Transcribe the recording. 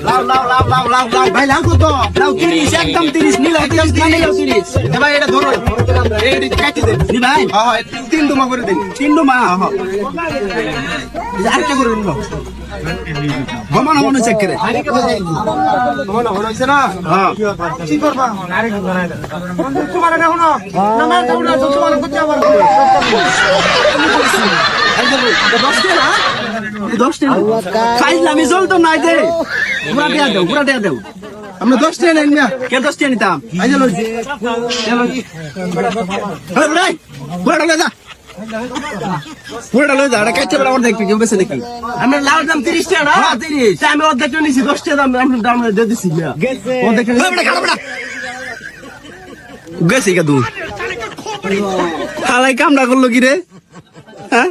লাও লাও লাও লাও লাও লাও ভাই লাও কত লাও 30 একদম 30 নিলাও 30 নিলাও 30 এ ভাই এটা ধরো এই কাটি দে নি ভাই হ্যাঁ হ্যাঁ তিন ডুমা করে দেন তিন ডুমা হ্যাঁ আরেকটা করে নিব গমন মনে চেক করে গমন হইছে না হ্যাঁ কি করবা আরেকটা বানাই দাও তোমার না হলো না না তোমরা তোমার করতে আবার খাইলাম চলতো নাই দে পুরা দেয়া দেও আমরা 10 টাকা নেন না কে 10 টাকা নিতাম আই চলো পুরা লয়ে যা পুরা লয়ে যা এটা কাটতে বড় অর্ধেক কেউ বেশি দেখি আমরা লাউ দাম 30 টাকা না 30 আমি অর্ধেক নিছি 10 টাকা দাম আমরা দাম দিয়ে দিছি না অর্ধেক গেছে কা দূর হালাই কামড়া করলো কি রে হ্যাঁ